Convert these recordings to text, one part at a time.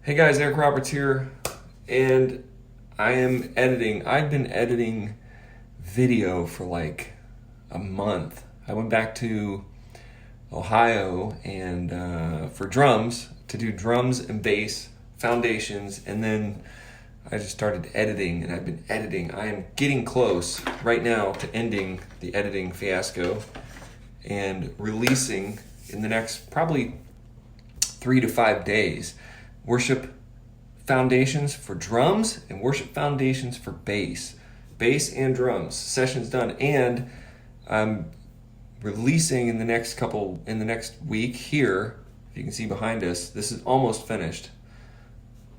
Hey guys, Eric Roberts here, and I am editing. I've been editing video for like a month. I went back to Ohio and for drums to do drums and bass foundations, and then I just started editing, and I've been editing. I am getting close right now to ending the editing fiasco and releasing in the next probably 3 to 5 days worship foundations for drums and worship foundations for bass and drums sessions done. And I'm releasing in the next week here. If you can see behind us, this is almost finished.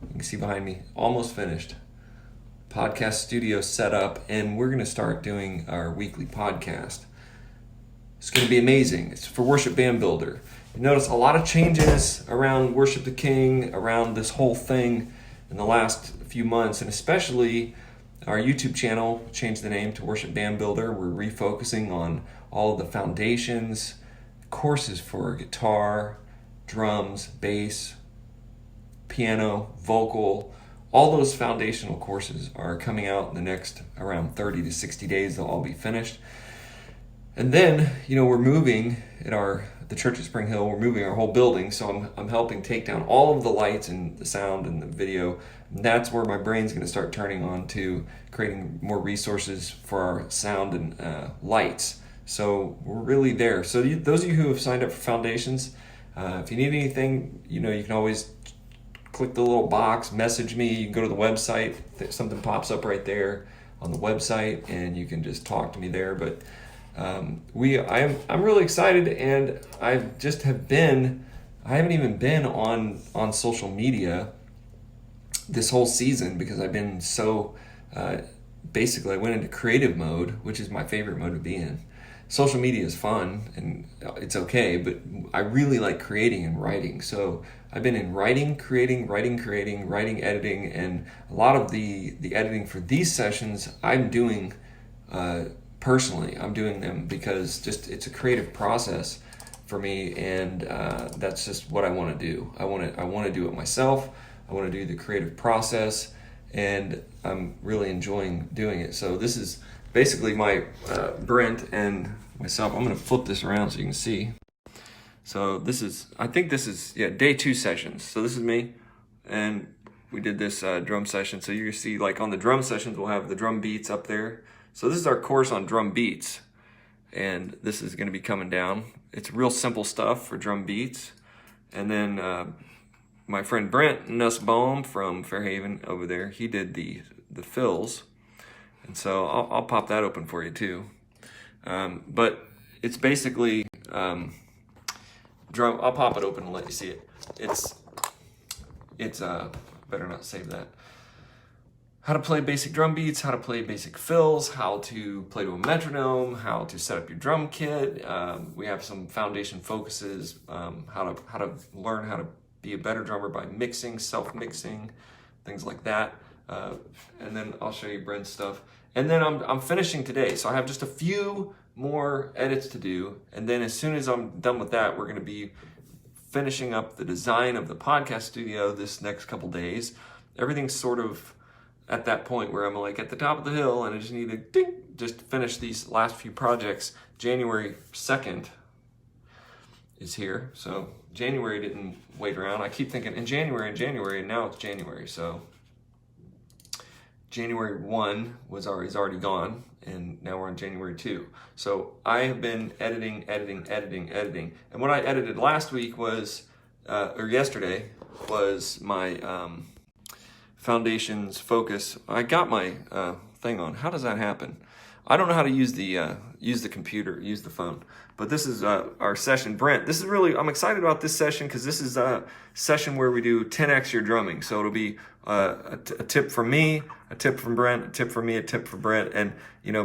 You can see behind me, almost finished podcast studio set up, and we're going to start doing our weekly podcast. It's going to be amazing. It's for Worship Band Builder. You notice a lot of changes around Worship the King, around this whole thing in the last few months, and especially our YouTube channel changed the name to Worship Band Builder. We're refocusing on all of the foundations, courses for guitar, drums, bass, piano, vocal. All those foundational courses are coming out in the next around 30 to 60 days. They'll all be finished. And then, we're moving the church at Spring Hill. We're moving our whole building, so I'm helping take down all of the lights and the sound and the video. And that's where my brain's going to start turning on to creating more resources for our sound and lights. So we're really there. So those of you who have signed up for foundations, if you need anything, you can always click the little box, message me. You can go to the website. Something pops up right there on the website, and you can just talk to me there. But I'm really excited, and I haven't even been on social media this whole season because I've been so basically I went into creative mode, which is my favorite mode to be in. Social media is fun and it's okay, but I really like creating and writing. So I've been in writing, editing, and a lot of the editing for these sessions I'm doing personally. I'm doing them because it's a creative process for me, and that's just what I want to do. I want to do it myself. I want to do the creative process, and I'm really enjoying doing it. So this is basically my Brent and myself. I'm going to flip this around so you can see. So I think this is day 2 sessions. So this is me, and we did this drum session. So you see, like on the drum sessions, we'll have the drum beats up there. So this is our course on drum beats, and this is going to be coming down. It's real simple stuff for drum beats. And then my friend Brent Nussbaum from Fairhaven over there, he did the fills. And so I'll pop that open for you too. But it's basically drum. I'll pop it open and let you see it. It's better not save that. How to play basic drum beats, how to play basic fills, how to play to a metronome, how to set up your drum kit. We have some foundation focuses, how to learn how to be a better drummer by mixing, self-mixing, things like that. And then I'll show you Brent's stuff. And then I'm finishing today, so I have just a few more edits to do. And then as soon as I'm done with that, we're going to be finishing up the design of the podcast studio this next couple days. Everything's sort of at that point where I'm like at the top of the hill, and I just need to just finish these last few projects. January 2nd is here, so January didn't wait around. I keep thinking in January, and now it's January. So January 1 is already gone, and now we're on January 2. So I have been editing. And what I edited last week was, or yesterday, was my foundations focus. I got my thing on. How does that happen? I don't know how to use the computer, use the phone. But this is our session. Brent, I'm excited about this session because this is a session where we do 10x your drumming. So it'll be a tip from me, a tip from Brent, a tip from me, a tip from Brent. And,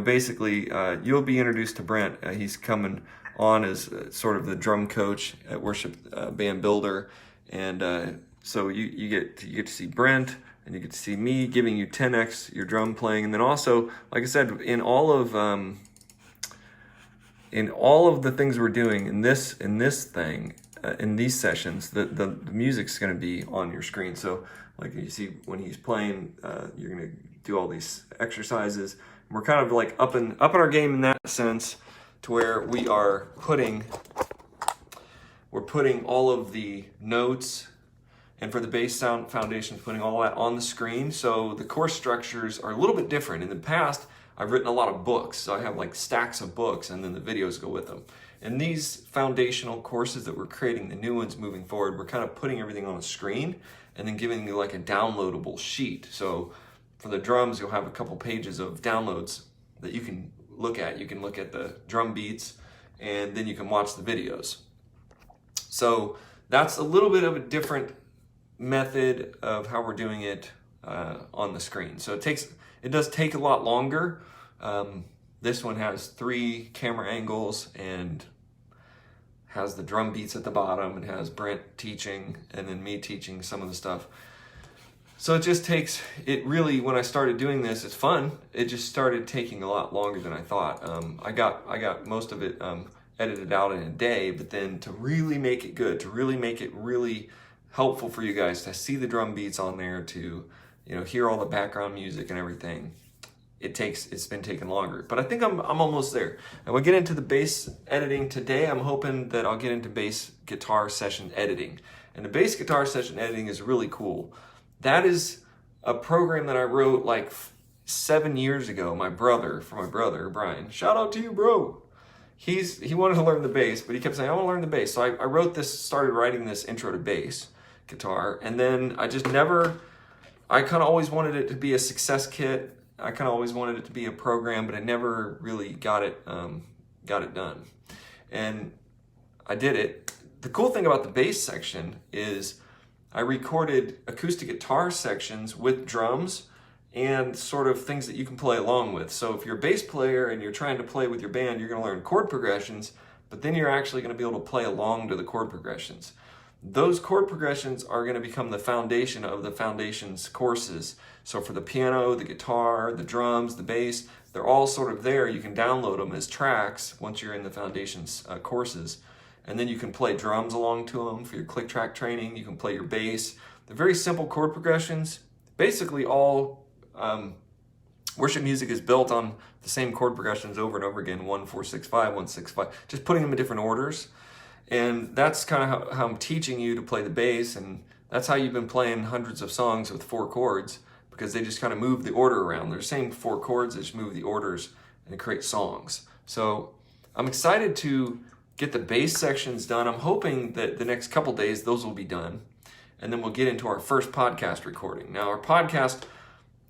basically you'll be introduced to Brent. He's coming on as sort of the drum coach at Worship Band Builder. And so you get to see Brent, and you get to see me giving you 10x your drum playing. And then also, like I said, in all of the things we're doing in this thing, in these sessions, the music's going to be on your screen. So like you see when he's playing, you're going to do all these exercises. We're kind of like up in our game in that sense, to where we're putting all of the notes, and for the bass sound foundations, putting all that on the screen. So the course structures are a little bit different. In the past, I've written a lot of books, so I have like stacks of books, and then the videos go with them. And these foundational courses that we're creating, the new ones moving forward, we're kind of putting everything on a screen and then giving you like a downloadable sheet. So for the drums, you'll have a couple pages of downloads that you can look at. You can look at the drum beats, and then you can watch the videos. So that's a little bit of a different method of how we're doing it on the screen. So it does take a lot longer. This one has 3 camera angles and has the drum beats at the bottom, and has Brent teaching and then me teaching some of the stuff. So it really, when I started doing this, it's fun. It just started taking a lot longer than I thought. I got most of it edited out in a day, but then to really make it good, to really make it really helpful for you guys to see the drum beats on there, to hear all the background music and everything, it's been taking longer. But I think I'm almost there. And we'll get into the bass editing today. I'm hoping that I'll get into bass guitar session editing. And the bass guitar session editing is really cool. That is a program that I wrote like 7 years ago. For my brother, Brian. Shout out to you, bro. He wanted to learn the bass, but he kept saying, I want to learn the bass. So I started writing this intro to bass guitar. And then I kind of always wanted it to be a success kit. I kind of always wanted it to be a program, but I never really got it done. And I did it. The cool thing about the bass section is I recorded acoustic guitar sections with drums and sort of things that you can play along with. So if you're a bass player and you're trying to play with your band, you're going to learn chord progressions, but then you're actually going to be able to play along to the chord progressions. Those chord progressions are going to become the foundation of the foundations courses. So for the piano, the guitar, the drums, the bass, they're all sort of there. You can download them as tracks once you're in the foundations courses. And then you can play drums along to them for your click track training. You can play your bass. They're very simple chord progressions. Basically all worship music is built on the same chord progressions over and over again, 1, 4, 6, 5, 1, 6, 5, just putting them in different orders. And that's kind of how I'm teaching you to play the bass, and that's how you've been playing hundreds of songs with 4 chords, because they just kind of move the order around. They're the same 4 chords, they just move the orders and create songs. So I'm excited to get the bass sections done. I'm hoping that the next couple days those will be done, and then we'll get into our first podcast recording. Now our podcast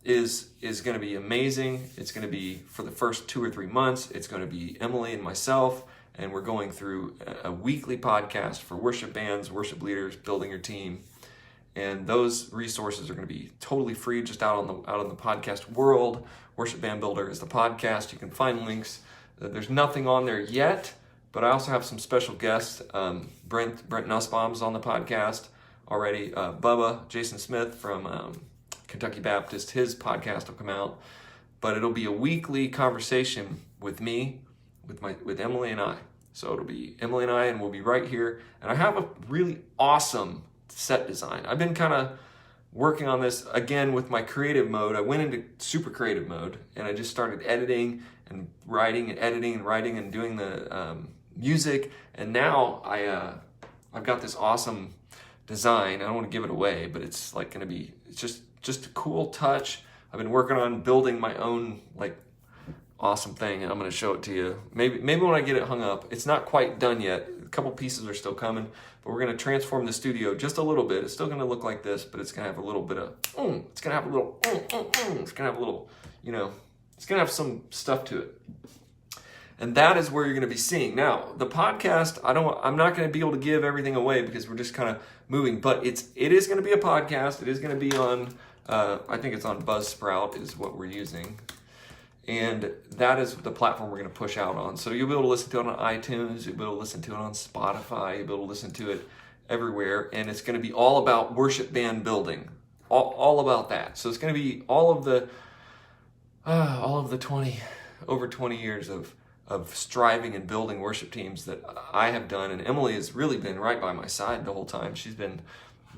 is going to be amazing. It's going to be for the first 2 or 3 months. It's going to be Emily and myself, and we're going through a weekly podcast for worship bands, worship leaders, building your team. And those resources are going to be totally free, just out on the podcast world. Worship Band Builder is the podcast. You can find links. There's nothing on there yet, but I also have some special guests. Brent Nussbaum's on the podcast already. Bubba, Jason Smith from Kentucky Baptist, his podcast will come out. But it'll be a weekly conversation with me, with Emily and I. So it'll be Emily and I, and we'll be right here. And I have a really awesome set design. I've been kind of working on this again with my creative mode. I went into super creative mode, and I just started editing and writing and editing and writing and doing the music. And now I've got this awesome design. I don't want to give it away, but it's like going to be, it's just a cool touch. I've been working on building my own like awesome thing, and I'm going to show it to you. Maybe when I get it hung up. It's not quite done yet. A couple pieces are still coming, but we're going to transform the studio just a little bit. It's still going to look like this, but it's going to have a little bit of, it's going to have a little, it's going to have a little, it's going to have some stuff to it. And that is where you're going to be seeing. Now, the podcast, I'm not going to be able to give everything away because we're just kind of moving, but it is going to be a podcast. It is going to be on, I think it's on Buzzsprout is what we're using. And that is the platform we're going to push out on. So you'll be able to listen to it on iTunes, you'll be able to listen to it on Spotify, you'll be able to listen to it everywhere. And it's going to be all about worship band building, all about that. So it's going to be all of the over 20 years of of striving and building worship teams that I have done. And Emily has really been right by my side the whole time. She's been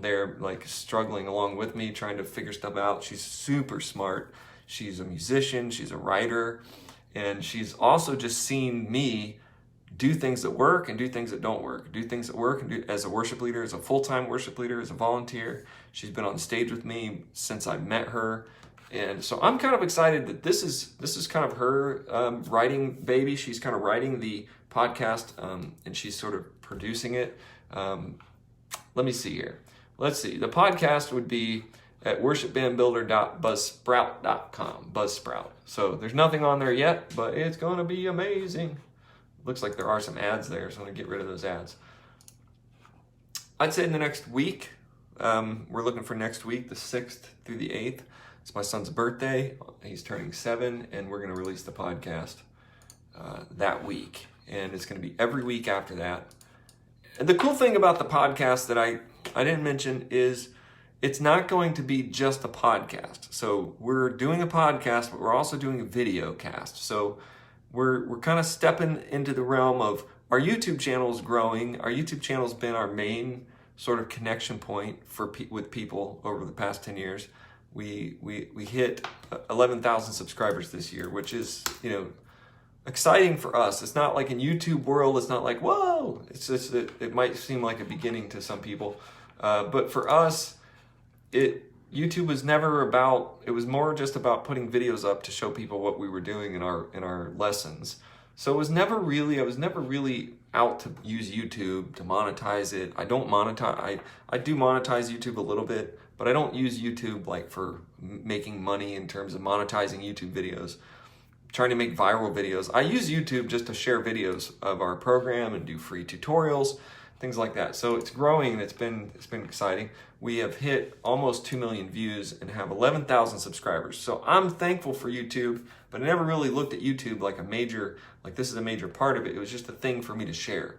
there like struggling along with me, trying to figure stuff out. She's super smart. She's a musician, she's a writer, and she's also just seen me do things that work and do things that don't work. Do things that work and do as a worship leader, as a full-time worship leader, as a volunteer. She's been on stage with me since I met her. And so I'm kind of excited that this is kind of her writing baby. She's kind of writing the podcast, and she's sort of producing it. Let me see here. Let's see. The podcast would be at worshipbandbuilder.buzzsprout.com. Buzzsprout. So there's nothing on there yet, but it's going to be amazing. Looks like there are some ads there, so I'm going to get rid of those ads. I'd say in the next week, we're looking for next week, the 6th through the 8th. It's my son's birthday. He's turning 7, and we're going to release the podcast that week. And it's going to be every week after that. And the cool thing about the podcast that I didn't mention is it's not going to be just a podcast. So we're doing a podcast, but we're also doing a video cast. So we're kind of stepping into the realm of our YouTube channel is growing. Our YouTube channel has been our main sort of connection point with people over the past 10 years. We hit 11,000 subscribers this year, which is, exciting for us. It's not like in YouTube world, it's not like, whoa, it's just that it might seem like a beginning to some people. But for us, YouTube was never about, it was more just about putting videos up to show people what we were doing in our lessons. So I was never really out to use YouTube to monetize it. I don't monetize, I do monetize YouTube a little bit, but I don't use YouTube like for making money in terms of monetizing YouTube videos, trying to make viral videos. I use YouTube just to share videos of our program and do free tutorials, things like that. So it's growing and it's been exciting. We have hit almost 2 million views and have 11,000 subscribers. So I'm thankful for YouTube, but I never really looked at YouTube like this is a major part of it. It was just a thing for me to share.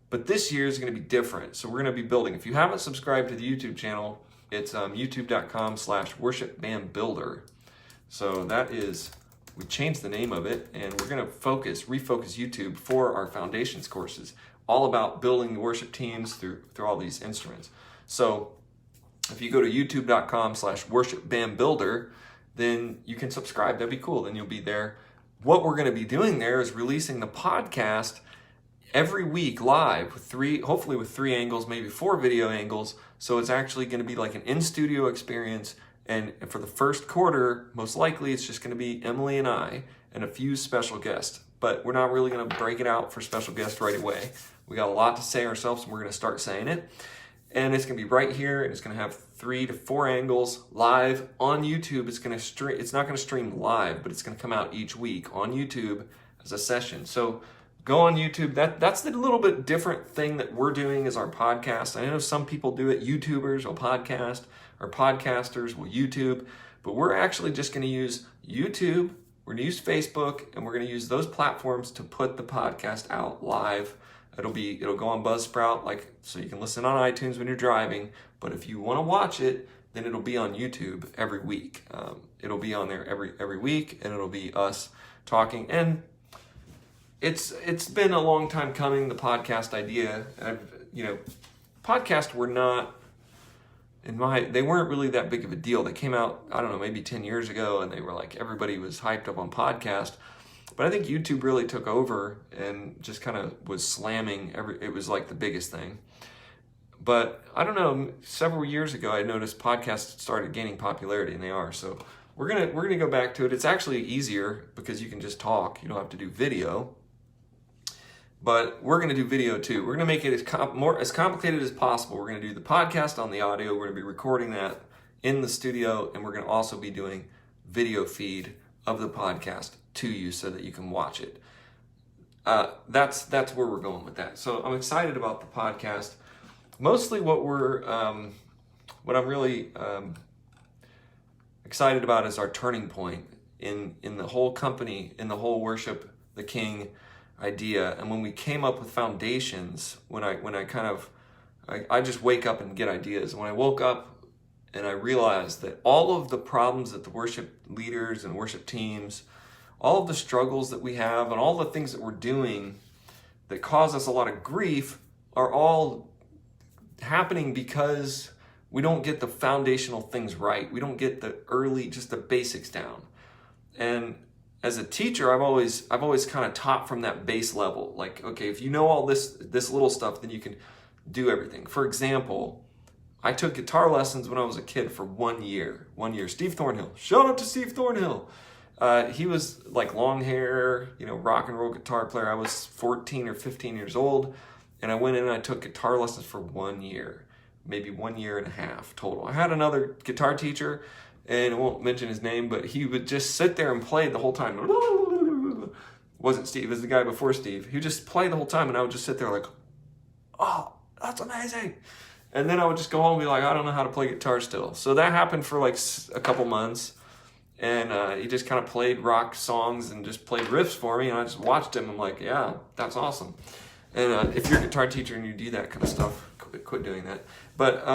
But this year is going to be different. So we're going to be building. If you haven't subscribed to the YouTube channel, it's youtube.com/worshipbandbuilder. So we changed the name of it, and we're going to refocus YouTube for our foundations courses, all about building the worship teams through all these instruments. So if you go to youtube.com/worshipbandbuilder, then you can subscribe. That'd be cool. Then you'll be there. What we're going to be doing there is releasing the podcast every week live with hopefully with 3 angles, maybe 4 video angles. So it's actually going to be like an in-studio experience. And for the first quarter, most likely it's just going to be Emily and I and a few special guests. But we're not really going to break it out for special guests right away. We got a lot to say ourselves, and we're going to start saying it. And it's going to be right here, and it's going to have 3 to 4 angles live on YouTube. It's not going to stream live, but it's going to come out each week on YouTube as a session. So go on YouTube. That's the little bit different thing that we're doing as our podcast. I know some people do it. YouTubers will podcast, or podcasters will YouTube, but we're actually just going to use YouTube. We're going to use Facebook, and we're going to use those platforms to put the podcast out live. It'll go on Buzzsprout, so you can listen on iTunes when you're driving. But if you want to watch it, then it'll be on YouTube every week. It'll be on there every week, and it'll be us talking. And it's been a long time coming, the podcast idea. Podcasts were not, they weren't really that big of a deal. They came out, I don't know, maybe 10 years ago, and they were like, everybody was hyped up on podcast. But I think YouTube really took over and just kind of was slamming it was like the biggest thing. But I don't know, several years ago I noticed podcasts started gaining popularity, and they are. So we're gonna go back to it. It's actually easier because you can just talk. You don't have to do video. But we're going to do video too. We're going to make it as complicated as possible. We're going to do the podcast on the audio. We're going to be recording that in the studio, and we're going to also be doing video feed of the podcast to you so that you can watch it. That's where we're going with that. So I'm excited about the podcast. Mostly what I'm really excited about is our turning point in the whole company, in the whole Worship the King idea. And when we came up with foundations, I just wake up and get ideas. When I woke up and I realized that all of the problems that the worship leaders and worship teams, all of the struggles that we have and all the things that we're doing that cause us a lot of grief are all happening because we don't get the foundational things right. We don't get just the basics down. And as a teacher, I've always kind of taught from that base level. Like, okay, if you know all this little stuff, then you can do everything. For example, I took guitar lessons when I was a kid for 1 year. 1 year. Steve Thornhill. Shout out to Steve Thornhill. He was like long hair, rock and roll guitar player. I was 14 or 15 years old, and I went in and I took guitar lessons for 1 year, maybe 1 year and a half total. I had another guitar teacher, and I won't mention his name, but he would just sit there and play the whole time. Wasn't Steve, it was the guy before Steve. He would just play the whole time, and I would just sit there like, oh, that's amazing. And then I would just go home and be like, I don't know how to play guitar still. So that happened for like a couple months. And he just kind of played rock songs and just played riffs for me. And I just watched him. I'm like, yeah, that's awesome. And if you're a guitar teacher and you do that kind of stuff, quit doing that. But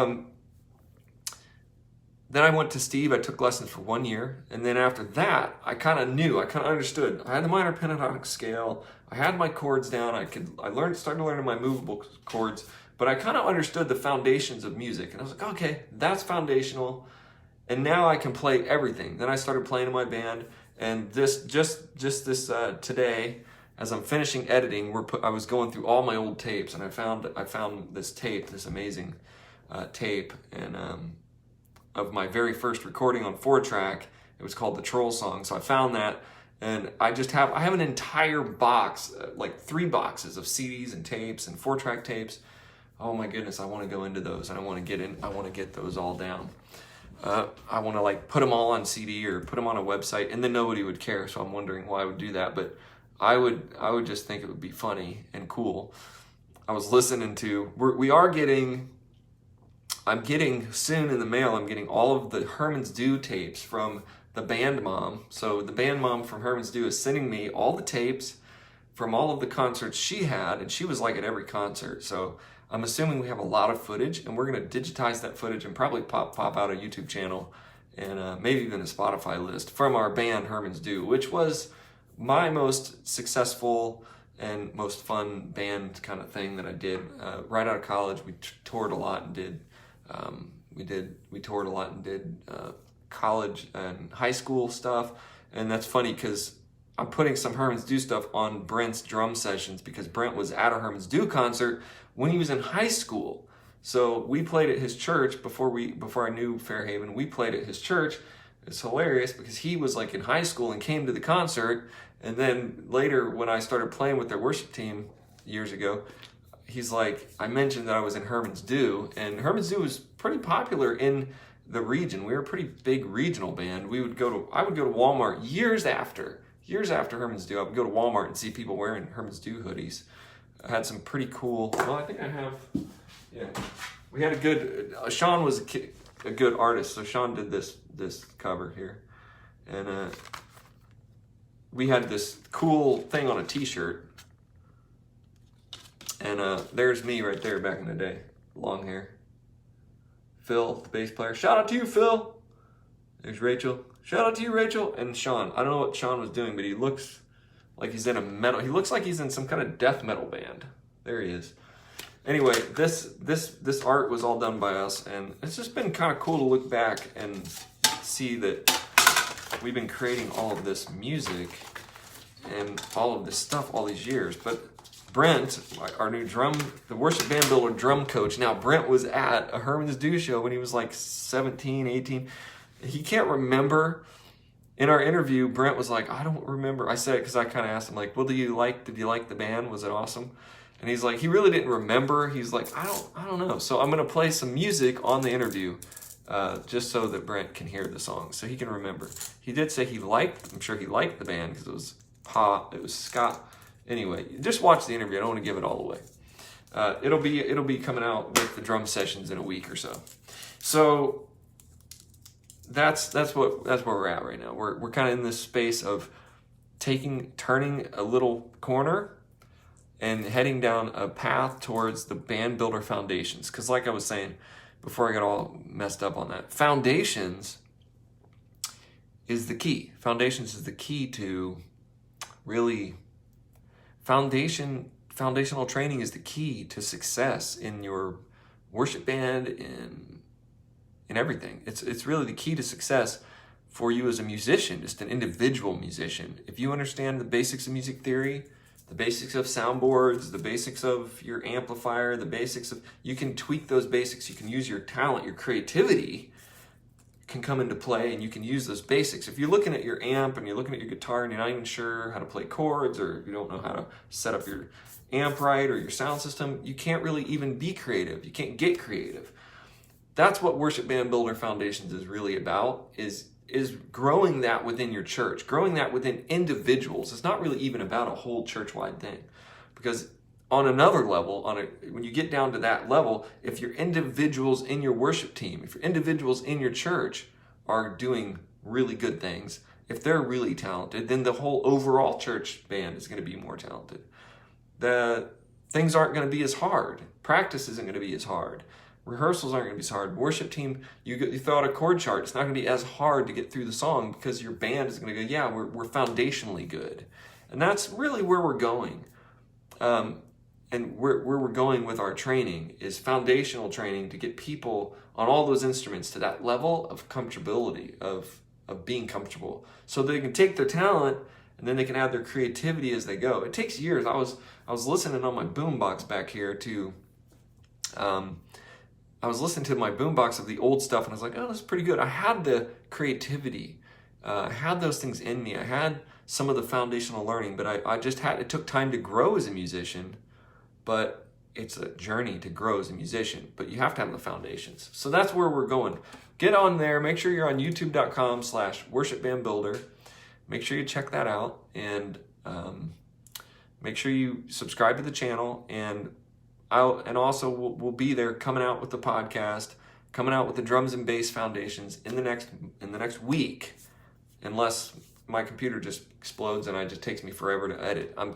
then I went to Steve. I took lessons for 1 year. And then after that, I kind of understood. I had the minor pentatonic scale. I had my chords down. Started learning my movable chords. But I kind of understood the foundations of music. And I was like, okay, that's foundational. And now I can play everything. Then I started playing in my band. And today, as I'm finishing editing, I was going through all my old tapes. And I found this tape, this amazing tape, and of my very first recording on 4-track. It was called The Troll Song. So I found that. And I have an entire box, like 3 boxes of CDs and tapes and 4-track tapes. Oh my goodness, I want to go into those, and I want to get those all down. I want to like put them all on CD or put them on a website, and then nobody would care. So I'm wondering why I would do that, but I would just think it would be funny and cool. I was listening to, I'm getting soon in the mail, I'm getting all of the Herman's Dew tapes from the band mom. So the band mom from Herman's Dew is sending me all the tapes from all of the concerts she had, and she was like at every concert. So I'm assuming we have a lot of footage, and we're going to digitize that footage and probably pop out a YouTube channel and maybe even a Spotify list from our band Herman's Dew, which was my most successful and most fun band kind of thing that I did. Right out of college, we toured a lot and did college and high school stuff. And that's funny because I'm putting some Herman's Dew stuff on Brent's drum sessions because Brent was at a Herman's Dew concert when he was in high school. So we played at his church before I knew Fairhaven. We played at his church. It's hilarious because he was like in high school and came to the concert. And then later when I started playing with their worship team years ago, he's like, I mentioned that I was in Herman's Dew, and Herman's Dew was pretty popular in the region. We were a pretty big regional band. I would go to Walmart years after Herman's Dew. I would go to Walmart and see people wearing Herman's Dew hoodies. I had some pretty cool, I think I have, we had a good, Sean was a good artist, so Sean did this cover here. And we had this cool thing on a t-shirt. And there's me right there back in the day, long hair. Phil, the bass player. Shout out to you, Phil. There's Rachel. Shout out to you, Rachel. And Sean. I don't know what Sean was doing, but he looks like he's in a metal. He looks like he's in some kind of death metal band. There he is. Anyway, this art was all done by us, and it's just been kind of cool to look back and see that we've been creating all of this music and all of this stuff all these years. But Brent, our new the worship band builder drum coach. Now, Brent was at a Herman's Dew show when he was like 17, 18. He can't remember. In our interview, Brent was like, I don't remember. I said it because I kind of asked him, like, well, did you like the band? Was it awesome? And he's like, he really didn't remember. He's like, I don't know. So I'm going to play some music on the interview just so that Brent can hear the song, so he can remember. He did say I'm sure he liked the band because it was pop, it was ska. Anyway, just watch the interview. I don't want to give it all away. It'll be coming out with the drum sessions in a week or so. So that's where we're at right now. We're kind of in this space of turning a little corner and heading down a path towards the band builder foundations. Because like I was saying before I got all messed up on that, foundations is the key. Foundations is the key to really foundational training is the key to success in your worship band, in everything. It's really the key to success for you as a musician, just an individual musician. If you understand the basics of music theory, the basics of soundboards, the basics of your amplifier, you can tweak those basics. You can use your talent, your creativity can come into play, and you can use those basics. If you're looking at your amp and you're looking at your guitar and you're not even sure how to play chords, or you don't know how to set up your amp right or your sound system, you can't really even be creative. You can't get creative. That's what Worship Band Builder Foundations is really about, is growing that within your church, growing that within individuals. It's not really even about a whole church-wide thing, because on another level, when you get down to that level, if your individuals in your worship team, if your individuals in your church are doing really good things, if they're really talented, then the whole overall church band is going to be more talented. The things aren't going to be as hard. Practice isn't going to be as hard. Rehearsals aren't going to be as hard. Worship team, you throw out a chord chart. It's not going to be as hard to get through the song, because your band is going to go, yeah, we're foundationally good. And that's really where we're going. And where we're going with our training is foundational training to get people on all those instruments to that level of comfortability, of being comfortable, so they can take their talent and then they can add their creativity as they go. It takes years. I was listening on my boombox back here to, I was listening to my boombox of the old stuff, and I was like, oh, this is pretty good. I had the creativity. I had those things in me. I had some of the foundational learning, but it took time to grow as a musician. But it's a journey to grow as a musician, but you have to have the foundations. So that's where we're going. Get on there. Make sure you're on youtube.com/worshipbandbuilder. Make sure you check that out, and make sure you subscribe to the channel. And also we'll be there coming out with the podcast, coming out with the drums and bass foundations in the next week, unless my computer just explodes and it just takes me forever to edit. I'm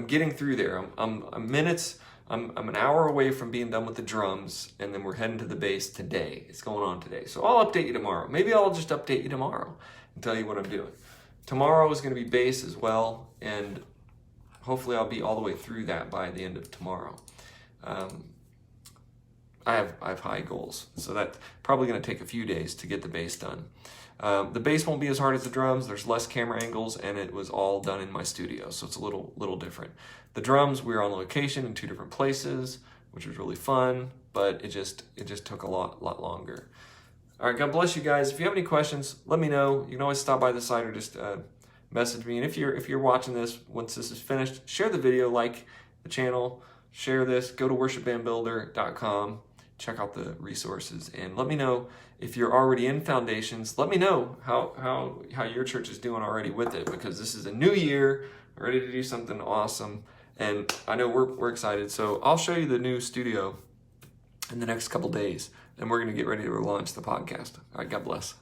getting through there. I'm an hour away from being done with the drums, and then we're heading to the bass today. It's going on today. So I'll update you tomorrow. Maybe I'll just update you tomorrow and tell you what I'm doing. Tomorrow is going to be bass as well, and hopefully I'll be all the way through that by the end of tomorrow. I have high goals, so that's probably going to take a few days to get the bass done. The bass won't be as hard as the drums. There's less camera angles, and it was all done in my studio, so it's a little different. The drums, we were on location in 2 different places, which was really fun, but it just took a lot longer. All right, God bless you guys. If you have any questions, let me know. You can always stop by the site or just message me. And if you're watching this, once this is finished, share the video, like the channel, share this. Go to worshipbandbuilder.com. Check out the resources, and let me know if you're already in foundations. Let me know how your church is doing already with it, because this is a new year, ready to do something awesome, and I know we're excited. So I'll show you the new studio in the next couple days, and we're going to get ready to launch the podcast. All right, God bless.